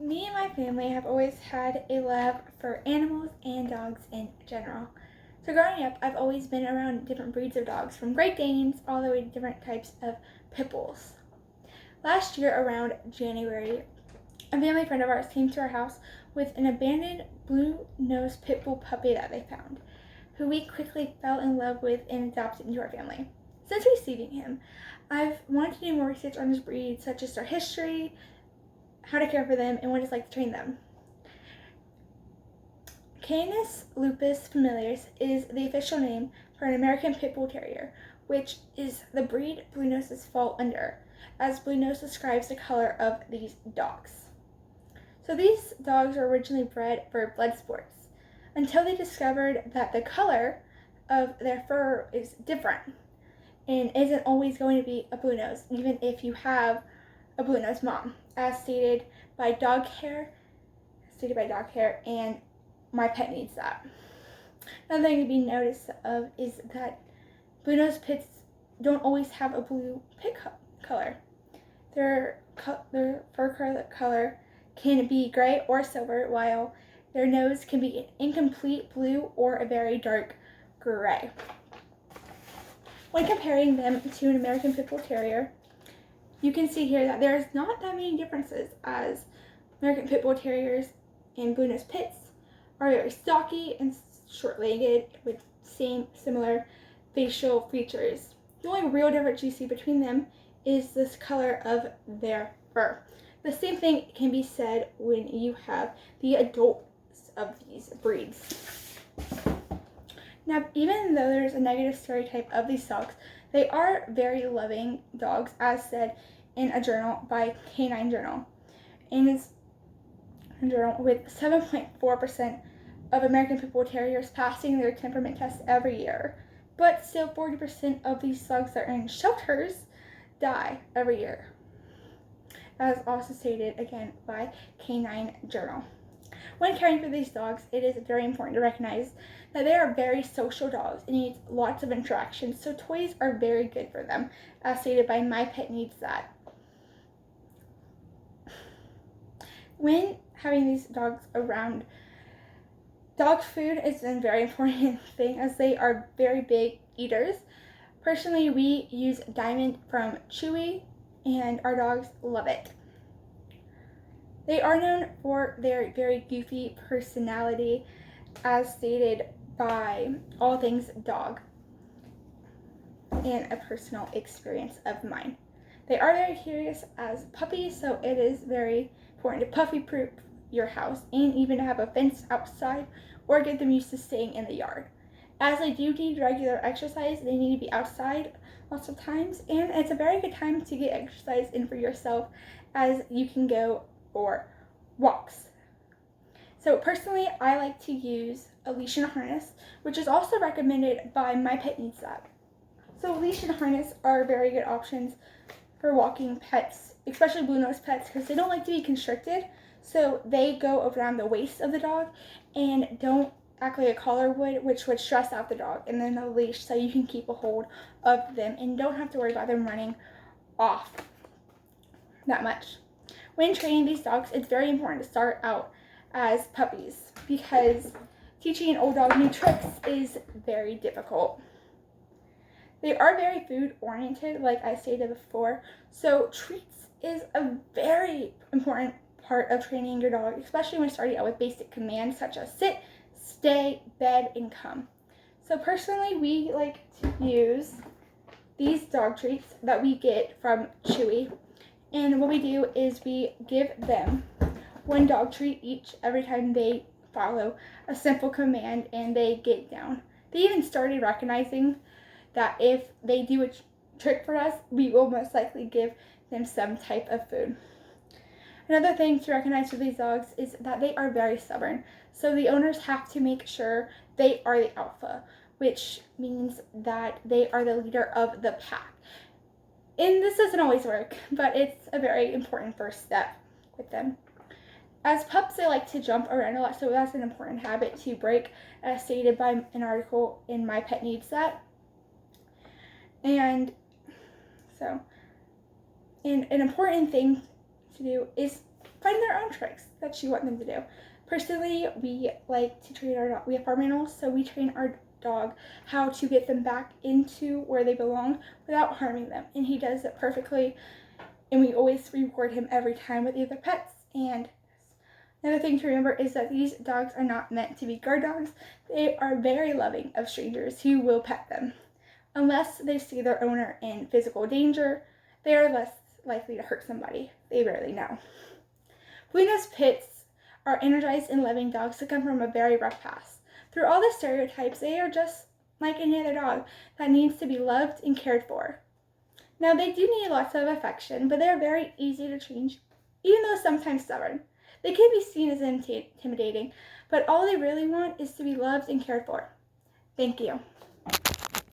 Me and my family have always had a love for animals and dogs in general. So growing up, I've always been around different breeds of dogs, from Great Danes all the way to different types of pit bulls. Last year around January, a family friend of ours came to our house with an abandoned blue-nosed pit bull puppy that they found, who we quickly fell in love with and adopted into our family. Since receiving him, I've wanted to do more research on this breed, such as their history, how to care for them, and what it's like to train them. Canis lupus familiaris is the official name for an American Pit Bull Terrier, which is the breed blue noses fall under, as blue nose describes the color of these dogs. So these dogs were originally bred for blood sports, until they discovered that the color of their fur is different and isn't always going to be a blue nose, even if you have a blue nose mom, as stated by Dog Care, and My Pet Needs That. Another thing to be noticed of is that blue nose pits don't always have a blue pit color. Their fur color can be gray or silver, while their nose can be an incomplete blue or a very dark gray. When comparing them to an American Pit Bull Terrier, you can see here that there's not that many differences, as American Pit Bull Terriers and blue nose pits are very stocky and short-legged with similar facial features. The only real difference you see between them is this color of their fur. The same thing can be said when you have the adults of these breeds. Now, even though there's a negative stereotype of these dogs, they are very loving dogs, as said in a journal by Canine Journal. In this journal, with 7.4% of American Pit Bull Terriers passing their temperament test every year, but still 40% of these dogs that are in shelters die every year, as also stated again by Canine Journal. When caring for these dogs, it is very important to recognize that they are very social dogs and need lots of interaction, so toys are very good for them, as stated by My Pet Needs That. When having these dogs around, dog food is a very important thing, as they are very big eaters. Personally, we use Diamond from Chewy, and our dogs love it. They are known for their very goofy personality, as stated by All Things Dog, and a personal experience of mine. They are very curious as puppies, so it is very important to puppy-proof your house and even have a fence outside or get them used to staying in the yard. As they do need regular exercise, they need to be outside lots of times, and it's a very good time to get exercise in for yourself, as you can go for walks. So personally, I like to use a leash and harness, which is also recommended by My Pet Needs That. So leash and harness are very good options for walking pets, especially blue nose pets, because they don't like to be constricted, so they go around the waist of the dog and don't act like a collar would, which would stress out the dog. And then a leash, so you can keep a hold of them and don't have to worry about them running off that much. When training these dogs, it's very important to start out as puppies, because teaching an old dog new tricks is very difficult. They are very food oriented, like I stated before, so treats is a very important part of training your dog, especially when starting out with basic commands such as sit, stay, bed, and come. So personally, we like to use these dog treats that we get from Chewy, and what we do is we give them one dog treat each every time they follow a simple command and they get down. They even started recognizing that if they do a trick for us, we will most likely give them some type of food. Another thing to recognize with these dogs is that they are very stubborn, so the owners have to make sure they are the alpha, which means that they are the leader of the pack. And this doesn't always work, but it's a very important first step with them. As pups, they like to jump around a lot, so that's an important habit to break, as stated by an article in My Pet Needs That. And so, and an important thing to do is find their own tricks that you want them to do. Personally, we like to train our dog. We have farm animals, so we train our dog how to get them back into where they belong without harming them. And he does it perfectly. And we always reward him every time with the other pets. And another thing to remember is that these dogs are not meant to be guard dogs. They are very loving of strangers who will pet them. Unless they see their owner in physical danger, they are less likely to hurt somebody. They rarely know. Blue-nosed pits are energized and loving dogs that come from a very rough past. Through all the stereotypes, they are just like any other dog that needs to be loved and cared for. Now, they do need lots of affection, but they are very easy to change, even though sometimes stubborn. They can be seen as intimidating, but all they really want is to be loved and cared for. Thank you.